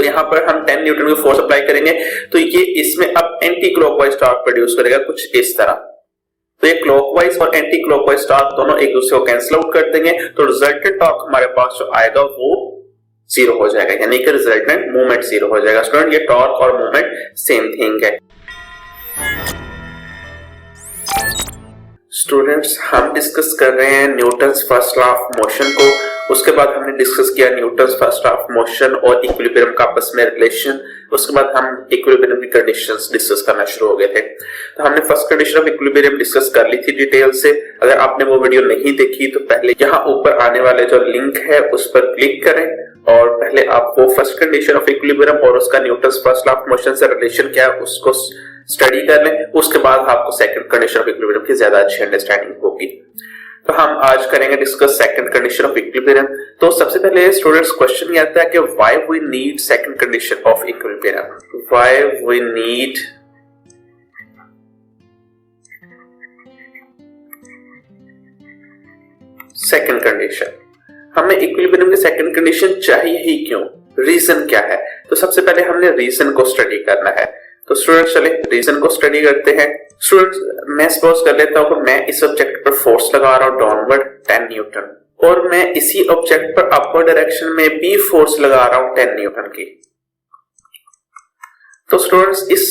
यहाँ पर हम 10 न्यूटन की फोर्स अप्लाई करेंगे तो ये इसमें अब एंटी क्लॉकवाइज टॉर्क प्रोड्यूस करेगा कुछ इस तरह। तो ये क्लॉकवाइज और एंटी क्लॉकवाइज टॉर्क दोनों एक दूसरे को कैंसिल आउट कर देंगे, तो रिजल्टेंट टॉर्क हमारे पास जो आएगा वो जीरो हो जाएगा, यानी कि रिजल्टेंट मूवमेंट जीरो हो जाएगा। स्टूडेंट ये टॉर्क और मूवमेंट सेम थिंग है। स्टूडेंट्स हम डिस्कस कर रहे हैं Newton's first law of motion को। उसके बाद हमने डिस्कस किया Newton's first law of motion और इक्विलिब्रियम का आपस में रिलेशन। उसके बाद हम इक्विलिब्रियम की कंडीशंस डिस्कस करना शुरू हो गए थे। तो हमने first condition of equilibrium discuss कर ली थी डिटेल से। अगर आपने वो वीडियो नहीं देखी तो पहले यहाँ ऊपर आने वाले जो लिंक है उस पर क्लिक करें और पहले आपको फर्स्ट कंडीशन ऑफ इक्विलिब्रियम और उसका Newton's first law of motion से रिलेशन क्या है उसको स्टडी कर लें। उसके बाद आपको सेकंड कंडीशन ऑफ इक्विलिब्रियम की ज्यादा अच्छी अंडरस्टैंडिंग होगी। तो हम आज करेंगे discuss second condition of equilibrium. तो सबसे पहले स्टूडेंट्स क्वेश्चन ये आता है कि why we need second condition of equilibrium. Why we need second condition, हमें इक्विलिब्रियम की सेकंड कंडीशन चाहिए ही क्यों, रीजन क्या है। तो सबसे पहले हमने रीजन को स्टडी करना है। तो स्टूडेंट्स चले रीजन को स्टडी करते हैं। स्टूडेंट्स मैं सपोज कर लेता हूं कि मैं इस ऑब्जेक्ट पर फोर्स लगा रहा हूं डाउनवर्ड 10 न्यूटन और मैं इसी ऑब्जेक्ट पर अपवर्ड डायरेक्शन में भी फोर्स लगा रहा हूं 10 न्यूटन की। तो स्टूडेंट्स इस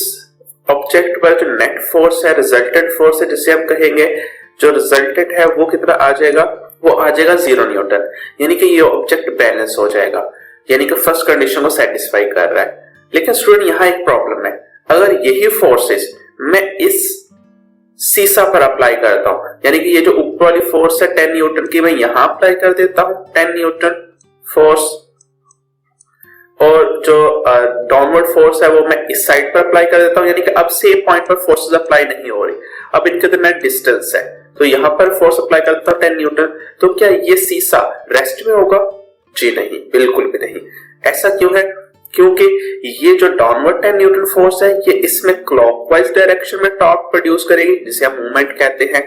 ऑब्जेक्ट पर जो नेट फोर्स है, रिजल्टेंट फोर्स है, जिसे हम कहेंगे जो रिजल्टेंट है वो कितना आ जाएगा, वो आ जाएगा 0 न्यूटन, यानी कि ये ऑब्जेक्ट बैलेंस हो जाएगा, यानी कि फर्स्ट कंडीशन को सेटिस्फाई कर रहा है। लेकिन स्टूडेंट यहाँ एक प्रॉब्लम है, अगर यही फोर्सेस मैं इस सीसा पर अप्लाई करता हूं, यानी कि ये जो ऊपर वाली फोर्स है 10 न्यूटन की मैं यहां अप्लाई कर देता हूं 10 न्यूटन फोर्स, और जो डाउनवर्ड फोर्स है वो मैं इस साइड पर अप्लाई कर देता हूं, यानी कि अब सेम पॉइंट पर फोर्सेस अप्लाई नहीं हो रही, अब इनके दरमियान डिस्टेंस है, तो यहां पर फोर्स अप्लाई करता हूं 10 न्यूटन। तो क्या ये सीसा रेस्ट में होगा? जी नहीं, बिल्कुल भी नहीं। ऐसा क्यों है? क्योंकि ये जो डाउनवर्ड 10 न्यूटन फोर्स है ये इसमें क्लॉकवाइज डायरेक्शन में टॉर्क प्रोड्यूस करेगी, जिसे हम मूवमेंट कहते हैं,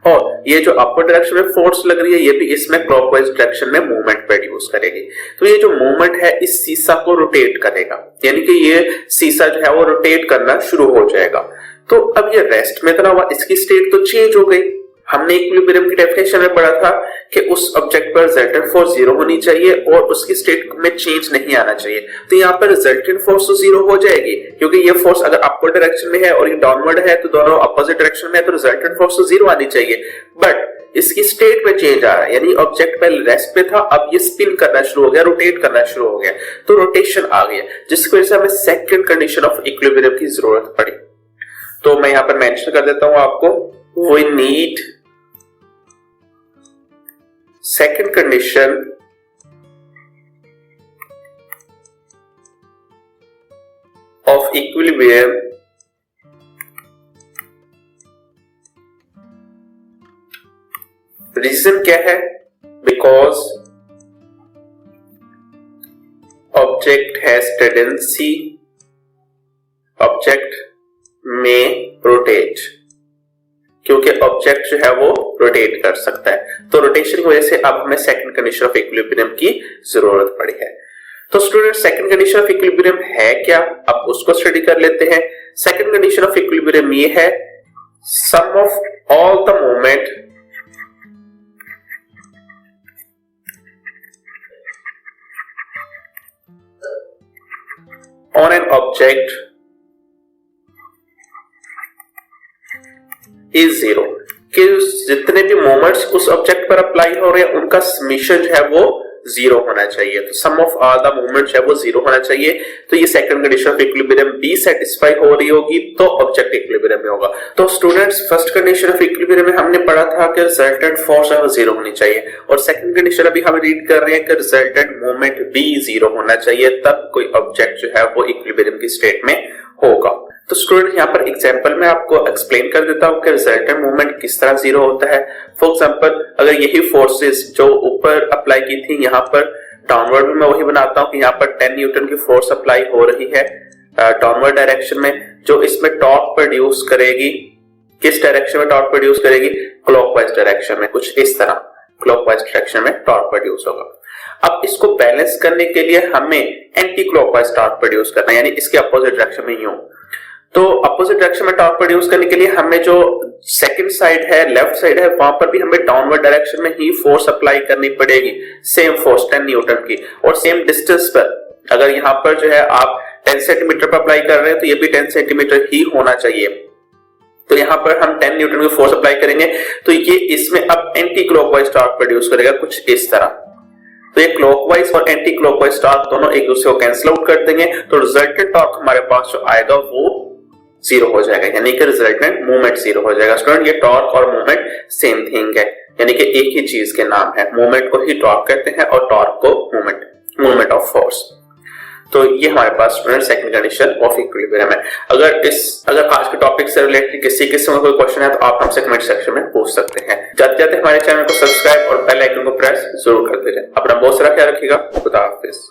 और ये जो अपवर्ड डायरेक्शन में फोर्स लग रही है ये भी इसमें क्लॉकवाइज डायरेक्शन में मूवमेंट प्रोड्यूस करेगी। तो ये जो मूवमेंट है इस सीसा को रोटेट करेगा, यानी कि ये सीसा जो है वो रोटेट करना शुरू हो जाएगा। तो अब ये रेस्ट में तो हुआ, इसकी स्टेट तो चेंज हो गई। हमने इक्विलिब्रियम की डेफिनेशन में पढ़ा था कि उस ऑब्जेक्ट पर रिजल्टेंट फोर्स 0 होनी चाहिए और उसकी स्टेट में चेंज नहीं आना चाहिए। तो यहाँ पर रिजल्टेंट फोर्स तो 0 हो जाएगी, क्योंकि ये फोर्स अगर अपवर्ड डायरेक्शन में है और ये डाउनवर्ड है तो दोनों अपोजिट डायरेक्शन में है, तो रिजल्टेंट फोर्स तो 0 आनी चाहिए। बट इसकी स्टेट में चेंज आ रहा है, यानी ऑब्जेक्ट पहले रेस्ट पे था, अब ये स्पिन करना शुरू हो गया, रोटेट करना शुरू हो गया, तो रोटेशन आ गया, जिसकी वजह से हमें सेकंड कंडीशन ऑफ इक्विलिब्रियम की जरूरत पड़ी। तो मैं यहाँ पर मेंशन कर देता हूं आपको, we need second condition of equilibrium reason क्या है? Because object has tendency, object में रोटेट, क्योंकि ऑब्जेक्ट जो है वो रोटेट कर सकता है, तो रोटेशन की वजह से अब हमें सेकंड कंडीशन ऑफ इक्विलिब्रियम की जरूरत पड़ी है। तो student second condition of equilibrium है क्या, अब उसको स्टडी कर लेते हैं। सेकंड कंडीशन ऑफ इक्विलिब्रियम ये है, sum of all the moment on an object is 0, कि जितने भी मोमेंट्स उस ऑब्जेक्ट पर अप्लाई हो रहे हैं उनका समेशन जो है वो 0 होना चाहिए। तो सम ऑफ ऑल द मोमेंट्स है वो 0 होना चाहिए। तो ये सेकंड कंडीशन ऑफ इक्विलिब्रियम भी सेटिस्फाई हो रही होगी तो ऑब्जेक्ट इक्विलिब्रियम में होगा। तो students first condition of equilibrium में हमने पढ़ा था कि रिजल्टेंट फोर्स है वो 0 होनी चाहिए, और सेकंड कंडीशन अभी हम रीड कर रहे हैं कि रिजल्टेंट मोमेंट भी 0 होना चाहिए, तब कोई ऑब्जेक्ट जो है वो इक्विलिब्रियम की स्टेट में होगा। तो स्टूडेंट यहाँ पर एग्जांपल में आपको एक्सप्लेन कर देता हूँ कि रिजल्टेंट मूवमेंट किस तरह 0 होता है। फॉर एग्जांपल अगर यही फोर्सेस जो ऊपर अप्लाई की थी यहाँ पर डाउनवर्ड में मैं वही बनाता हूँ कि यहाँ पर 10 न्यूटन की फोर्स अप्लाई हो रही है डाउनवर्ड डायरेक्शन में, जो इसमें टॉर्क प्रोड्यूस करेगी, किस डायरेक्शन में टॉर्क प्रोड्यूस करेगी? क्लॉकवाइज डायरेक्शन में, कुछ इस तरह क्लॉकवाइज डायरेक्शन में टॉर्क प्रोड्यूस होगा। अब इसको बैलेंस करने के लिए हमें एंटी क्लॉकवाइज टॉर्क प्रोड्यूस करना है, यानी इसके अपोजिट डायरेक्शन में यूं। तो अपोजिट डायरेक्शन में टॉर्क प्रोड्यूस करने के लिए हमें जो सेकंड साइड है, लेफ्ट साइड है, वहां पर भी हमें डाउनवर्ड डायरेक्शन में ही फोर्स अप्लाई करनी पड़ेगी, सेम फोर्स 10 न्यूटन की, और सेम डिस्टेंस पर। अगर यहाँ पर जो है आप 10 सेंटीमीटर पर अप्लाई कर रहे हैं तो ये भी 10 सेंटीमीटर ही होना चाहिए। तो यहाँ पर हम 10 न्यूटन की फोर्स अप्लाई करेंगे तो ये इसमें अब एंटी क्लॉकवाइज टॉर्क प्रोड्यूस करेगा कुछ इस तरह। तो ये क्लॉकवाइज और एंटी क्लॉकवाइज टॉर्क दोनों एक दूसरे को कैंसिल आउट कर देंगे, तो रिजल्टेंट टॉर्क हमारे पास जो आएगा वो जीरो हो जाएगा, यानी कि रिजल्टेंट मूवमेंट जीरो हो जाएगा। स्टूडेंट, ये टॉर्क और मूवमेंट सेम थिंग है, यानी कि एक ही चीज के नाम है। मूवमेंट को ही टॉर्क कहते हैं और टॉर्क को मूवमेंट ऑफ फोर्स। तो ये हमारे पास student second condition of equilibrium है। अगर आज के टॉपिक से रिलेटेड किसी किस्म का कोई क्वेश्चन है तो आप हमसे कमेंट सेक्शन में पूछ सकते हैं। जाते जाते हमारे चैनल को सब्सक्राइब और बेल आइकन को प्रेस जरूर कर दीजिए। अपना बहुत सारा ख्याल रखिएगा। खुदा हाफिज।